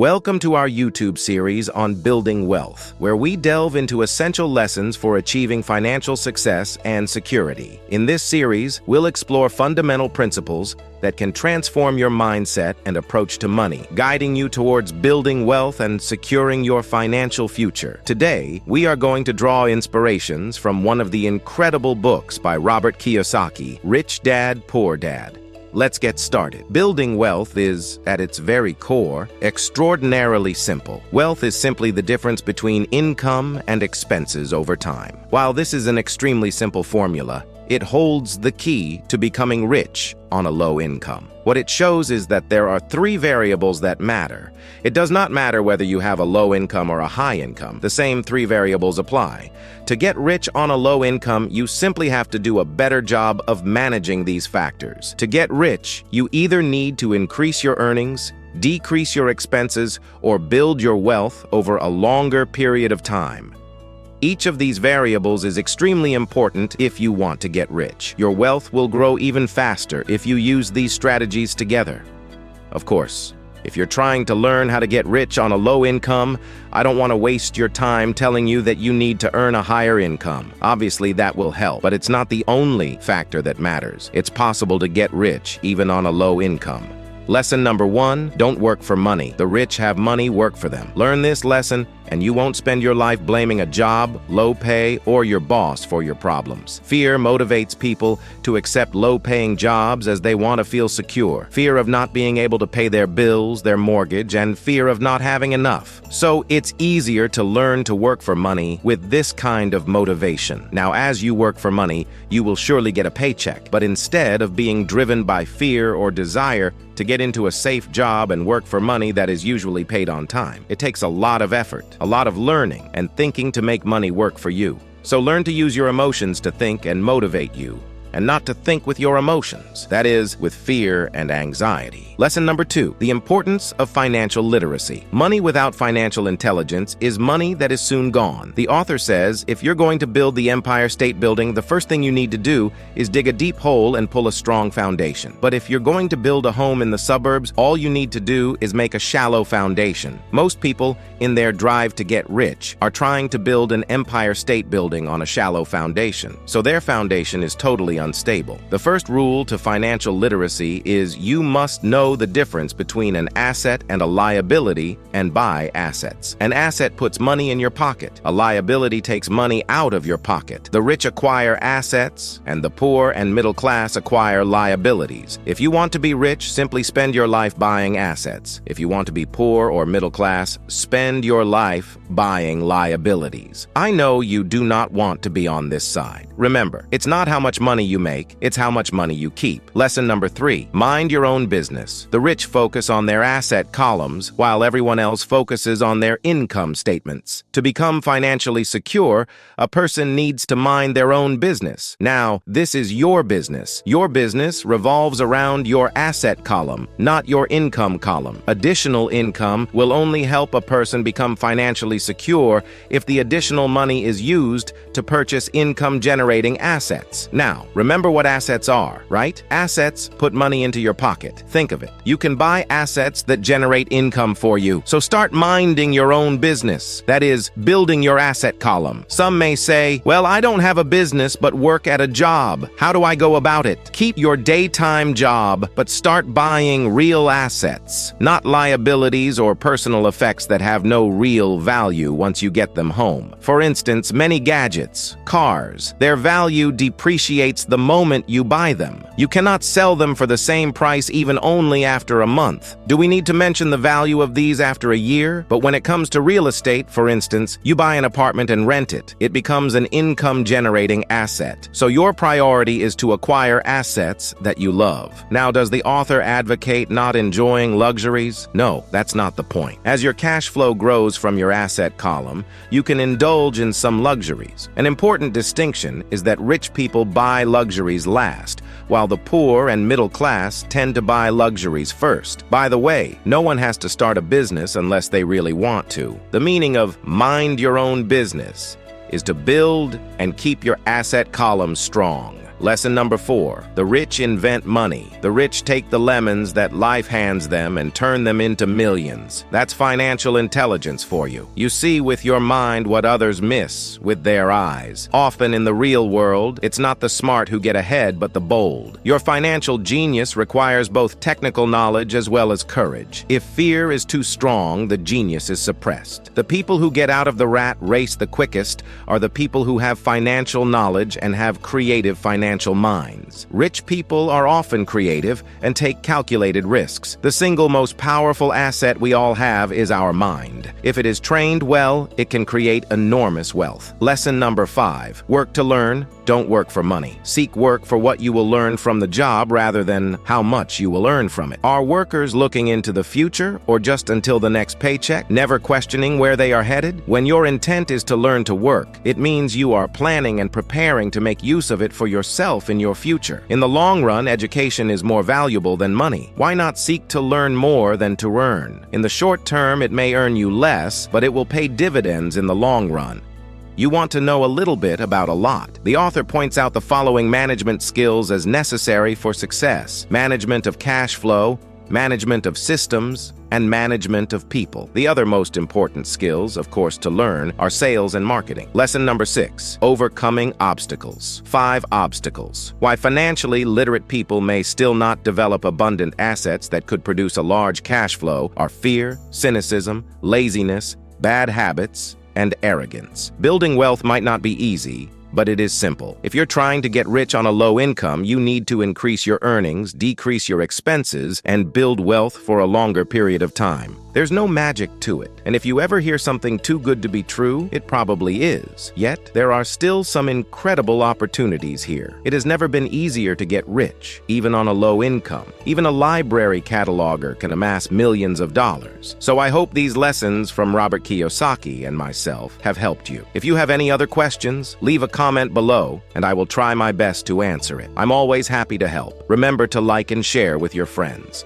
Welcome to our YouTube series on building wealth, where we delve into essential lessons for achieving financial success and security. In this series, we'll explore fundamental principles that can transform your mindset and approach to money, guiding you towards building wealth and securing your financial future. Today, we are going to draw inspirations from one of the incredible books by Robert Kiyosaki, Rich Dad, Poor Dad. Let's get started. Building wealth is, at its very core, extraordinarily simple. Wealth is simply the difference between income and expenses over time. While this is an extremely simple formula, it holds the key to becoming rich on a low income. What it shows is that there are three variables that matter. It does not matter whether you have a low income or a high income. The same three variables apply. To get rich on a low income, you simply have to do a better job of managing these factors. To get rich, you either need to increase your earnings, decrease your expenses, or build your wealth over a longer period of time. Each of these variables is extremely important if you want to get rich. Your wealth will grow even faster if you use these strategies together. Of course, if you're trying to learn how to get rich on a low income, I don't want to waste your time telling you that you need to earn a higher income. Obviously, that will help, but it's not the only factor that matters. It's possible to get rich even on a low income. Lesson number 1, don't work for money. The rich have money, work for them. Learn this lesson, and you won't spend your life blaming a job, low pay, or your boss for your problems. Fear motivates people to accept low-paying jobs as they want to feel secure. Fear of not being able to pay their bills, their mortgage, and fear of not having enough. So it's easier to learn to work for money with this kind of motivation. Now, as you work for money, you will surely get a paycheck, but instead of being driven by fear or desire to get into a safe job and work for money that is usually paid on time, it takes a lot of effort, a lot of learning and thinking to make money work for you. So learn to use your emotions to think and motivate you, and not to think with your emotions, that is, with fear and anxiety. Lesson number 2, the importance of financial literacy. Money without financial intelligence is money that is soon gone. The author says, if you're going to build the Empire State Building, the first thing you need to do is dig a deep hole and pull a strong foundation. But if you're going to build a home in the suburbs, all you need to do is make a shallow foundation. Most people, in their drive to get rich, are trying to build an Empire State Building on a shallow foundation, so their foundation is totally unstable. The first rule to financial literacy is you must know the difference between an asset and a liability and buy assets. An asset puts money in your pocket. A liability takes money out of your pocket. The rich acquire assets, and the poor and middle class acquire liabilities. If you want to be rich, simply spend your life buying assets. If you want to be poor or middle class, spend your life buying liabilities. I know you do not want to be on this side. Remember, it's not how much money you make, it's how much money you keep. Lesson number 3, mind your own business. The rich focus on their asset columns, while everyone else focuses on their income statements. To become financially secure, a person needs to mind their own business. Now, this is your business. Your business revolves around your asset column, not your income column. Additional income will only help a person become financially secure if the additional money is used to purchase income-generating assets. Now, remember what assets are, right? Assets put money into your pocket. Think of it. You can buy assets that generate income for you. So start minding your own business. That is, building your asset column. Some may say, well, I don't have a business but work at a job. How do I go about it? Keep your daytime job, but start buying real assets, not liabilities or personal effects that have no real value once you get them home. For instance, many gadgets, cars, their value depreciates the moment you buy them. You cannot sell them for the same price even only after a month. Do we need to mention the value of these after a year? But when it comes to real estate, for instance, you buy an apartment and rent it. It becomes an income-generating asset. So your priority is to acquire assets that you love. Now, does the author advocate not enjoying luxuries? No, that's not the point. As your cash flow grows from your asset column, you can indulge in some luxuries. An important distinction is that rich people buy luxuries last, while the poor and middle class tend to buy luxuries first. By the way, no one has to start a business unless they really want to. The meaning of mind your own business is to build and keep your asset column strong. Lesson number 4. The rich invent money. The rich take the lemons that life hands them and turn them into millions. That's financial intelligence for you. You see with your mind what others miss with their eyes. Often in the real world, it's not the smart who get ahead, but the bold. Your financial genius requires both technical knowledge as well as courage. If fear is too strong, the genius is suppressed. The people who get out of the rat race the quickest are the people who have financial knowledge and have creative financial minds. Rich people are often creative and take calculated risks. The single most powerful asset we all have is our mind. If it is trained well, it can create enormous wealth. Lesson number 5. Work to learn, don't work for money. Seek work for what you will learn from the job rather than how much you will earn from it. Are workers looking into the future or just until the next paycheck, never questioning where they are headed? When your intent is to learn to work, it means you are planning and preparing to make use of it for yourself in your future. In the long run, education is more valuable than money. Why not seek to learn more than to earn? In the short term, it may earn you less, but it will pay dividends in the long run. You want to know a little bit about a lot. The author points out the following management skills as necessary for success: management of cash flow, management of systems, and management of people. The other most important skills, of course, to learn are sales and marketing. Lesson number 6. Overcoming obstacles. 5 obstacles. Why financially literate people may still not develop abundant assets that could produce a large cash flow are fear, cynicism, laziness, bad habits, and arrogance. Building wealth might not be easy, but it is simple. If you're trying to get rich on a low income, you need to increase your earnings, decrease your expenses, and build wealth for a longer period of time. There's no magic to it, and if you ever hear something too good to be true, it probably is. Yet, there are still some incredible opportunities here. It has never been easier to get rich, even on a low income. Even a library cataloger can amass millions of dollars. So I hope these lessons from Robert Kiyosaki and myself have helped you. If you have any other questions, leave a comment below, and I will try my best to answer it. I'm always happy to help. Remember to like and share with your friends.